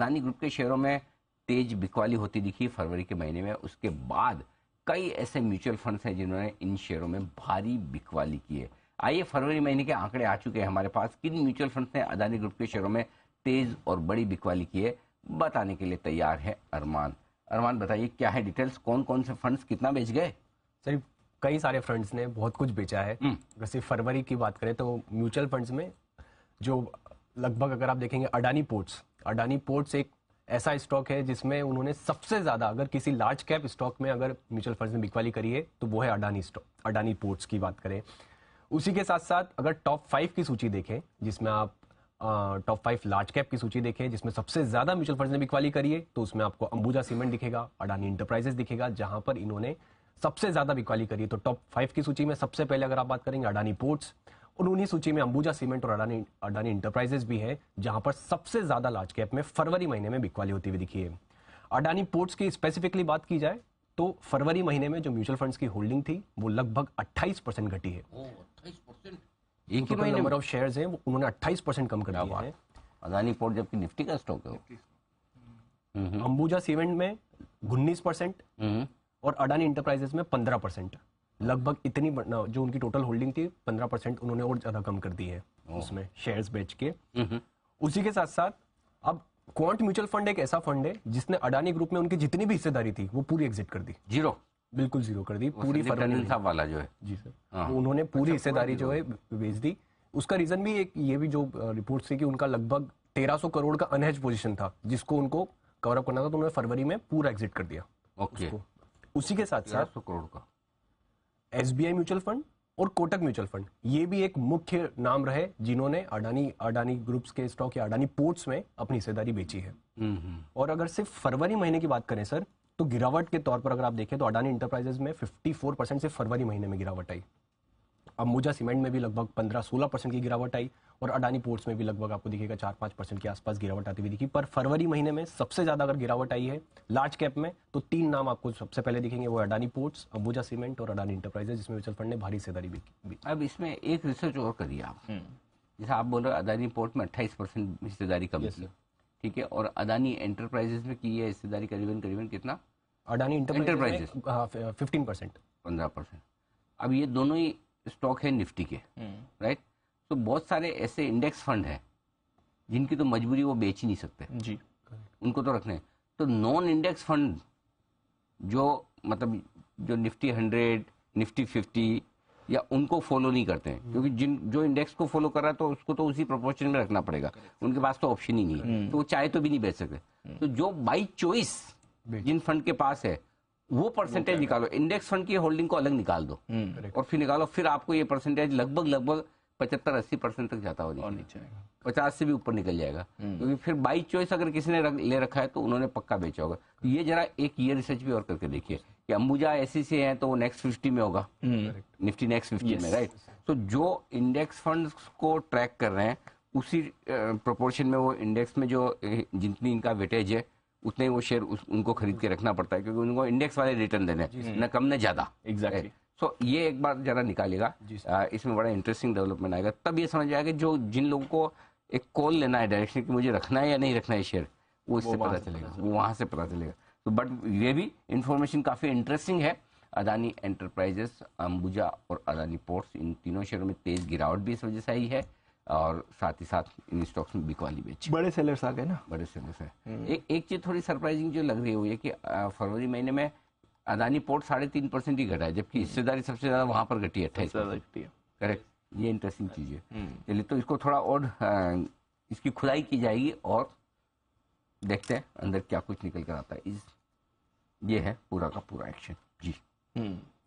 Adani group के शेयरों में तेज बिकवाली होती दिखी फरवरी के महीने में। उसके बाद कई ऐसे म्यूचुअल फंड्स हैं जिन्होंने इन शेयरों में भारी बिकवाली की है। आइए फरवरी महीने के आंकड़े आ चुके हैं हमारे पास। किन म्यूचुअल फंड्स ने अदानी ग्रुप के शेयरों में तेज और बड़ी बिकवाली की है, बताने के लिए तैयार है अरमान। अरमान बताइए क्या है डिटेल्स, कौन कौन से फंड्स कितना बेच गए? सर कई सारे फंड्स ने बहुत कुछ बेचा है। वैसे फरवरी की बात करें तो म्यूचुअल फंड्स में जो लगभग अगर आप देखेंगे अडानी पोर्ट्स एक ऐसा स्टॉक है जिसमें उन्होंने सबसे ज्यादा, अगर किसी लार्ज कैप स्टॉक में अगर म्यूचुअल फंड्स ने बिकवाली करी है तो वो है अडानी पोर्ट्स की बात करें। उसी के साथ साथ अगर टॉप 5 की सूची देखें जिसमें आप टॉप 5 लार्ज कैप की सूची देखें जिसमें सबसे ज्यादा म्यूचुअल फंड्स ने बिकवाली करी है तो उसमें आपको अंबुजा सीमेंट दिखेगा, अडानी इंटरप्राइजेस दिखेगा, जहां पर इन्होंने सबसे ज्यादा बिकवाली करी है। तो टॉप 5 की सूची में सबसे पहले अगर आप बात करेंगे अडानी पोर्ट्स, और उन्हीं सूची में अंबुजा सीमेंट और अडानी इंटरप्राइजेस भी है जहां पर सबसे ज्यादा लार्ज कैप में फरवरी महीने में बिकवाली होती हुई दिखी है। अडानी पोर्ट्स की स्पेसिफिकली बात की जाए तो फरवरी महीने में जो म्यूचुअल फंड्स की होल्डिंग थी वो लगभग 28% घटी है। 28%? एक ही महीने नंबर ऑफ शेयर्स हैं वो उन्होंने 28% कम कर दिया है। अदानी पोर्ट जबकि निफ्टी का स्टॉक है। अंबुजा सीमेंट में 19% और अडानी इंटरप्राइजेस में 15%। लगभग इतनी जो उनकी टोटल होल्डिंग थी 15% उन्होंने और ज्यादा कम कर दी है उसमें शेयर्स बेच के। उसी के साथ साथ अब क्वांट म्यूचुअल फंड एक ऐसा फंड है जिसने अडानी ग्रुप में उनकी जितनी भी हिस्सेदारी थी वो पूरी एग्जिट कर दी, बिल्कुल जीरो कर दी पूरी। फरवरी साहब वाला जो है जी सर, तो उन्होंने पूरी हिस्सेदारी जो है बेच दी। उसका रीजन भी एक ये भी जो रिपोर्ट थी कि उनका लगभग 1300 करोड़ का अनहेज पोजीशन था जिसको उनको कवर अप करना था, तो उन्होंने फरवरी में पूरा एग्जिट कर दिया उसको। उसी के साथ साथ 1300 करोड़ का एसबीआई म्यूचुअल फंड और कोटक म्यूचुअल फंड ये भी एक मुख्य नाम रहे जिन्होंने अडानी ग्रुप्स के स्टॉक या अडानी पोर्ट्स में अपनी हिस्सेदारी बेची है। और अगर सिर्फ फरवरी महीने की बात करें सर तो गिरावट के तौर पर अगर आप देखें तो अडानी इंटरप्राइजेस में 54% से फरवरी महीने में गिरावट आई। अंबुजा सीमेंट में भी लगभग 15-16% की गिरावट आई और अडानी पोर्ट्स में भी लगभग आपको दिखेगा 4-5% के आसपास गिरावट आती हुई दिखी। पर फरवरी महीने में सबसे ज्यादा अगर गिरावट आई है लार्ज कैप में तो 3 नाम आपको सबसे पहले दिखेंगे, वो अडानी पोर्ट्स, अंबुजा सीमेंट और अडानी इंटरप्राइजेस, जिसमें म्यूचुअल फंड ने भारी हिस्सेदारी भी। अब इसमें एक रिसर्च और करिए आप, जैसे आप बोल रहे हो अदानी पोर्ट में 28% हिस्सेदारी कम की, ठीक है, और अदानी एंटरप्राइजेस में की है हिस्सेदारी करीबन कितना? अडानी इंटरप्राइजेस 15%। 15%। अब ये दोनों ही स्टॉक है निफ्टी के, राइट? तो बहुत सारे ऐसे इंडेक्स फंड हैं जिनकी तो मजबूरी वो बेच ही नहीं सकते जी, उनको तो रखने। तो नॉन इंडेक्स फंड जो मतलब जो निफ्टी 100, निफ्टी 50 या उनको फॉलो नहीं करते हैं, क्योंकि जो इंडेक्स को फॉलो कर रहा है तो उसको तो उसी प्रोपोर्शन में रखना पड़ेगा, उनके पास तो ऑप्शन ही नहीं है, तो वो चाहे तो भी नहीं बेच सकते। तो जो बाई चॉइस जिन फंड के पास है वो परसेंटेज निकालो, इंडेक्स फंड की होल्डिंग को अलग निकाल दो और फिर निकालो, फिर आपको ये परसेंटेज लगभग 75-80% तक जाता हो जाएगा, 50 से भी ऊपर निकल जाएगा, क्योंकि फिर बाई चॉइस अगर किसी ने ले रखा है तो उन्होंने पक्का बेचा होगा। तो ये जरा एक ये रिसर्च भी और करके देखिए कि अंबुजा ऐसी से है तो वो नेक्स्ट 50 में होगा, निफ्टी नेक्स्ट 50 में, राइट? तो जो इंडेक्स फंड को ट्रैक कर रहे हैं उसी प्रोपोर्शन में वो इंडेक्स में जो जितनी इनका वेटेज है उतने वो शेयर उनको खरीद के रखना पड़ता है, क्योंकि उनको इंडेक्स वाले रिटर्न देने, न कम न ज्यादा। एग्जैक्टली। सो ये एक बार जरा निकालिएगा, इसमें बड़ा इंटरेस्टिंग डेवलपमेंट आएगा, तब ये समझ आएगा जो जिन लोगों को एक कॉल लेना है डायरेक्शन कि मुझे रखना है या नहीं रखना है शेयर, वो इससे पता चलेगा, वो वहां से पता चलेगा। तो बट ये भी इंफॉर्मेशन काफी इंटरेस्टिंग है। अदानी एंटरप्राइजेस, अंबुजा और अदानी पोर्ट्स, इन तीनों शेयरों में तेज गिरावट भी इस वजह से आई है और साथ ही साथ इन स्टॉक्स में बिकवाली बेची, बड़े सेलर्स आ गए ना, बड़े सेलर्स है। एक चीज थोड़ी सरप्राइजिंग जो लग रही है कि फरवरी महीने में अदानी पोर्ट 3.5% ही घटा है, जबकि हिस्सेदारी सबसे ज्यादा वहां पर घटी है, 28%। करेक्ट, ये इंटरेस्टिंग चीज है। चलिए, तो इसको थोड़ा और इसकी खुदाई की जाएगी और देखते हैं अंदर क्या कुछ निकल कर आता है। ये है पूरा का पूरा एक्शन जी।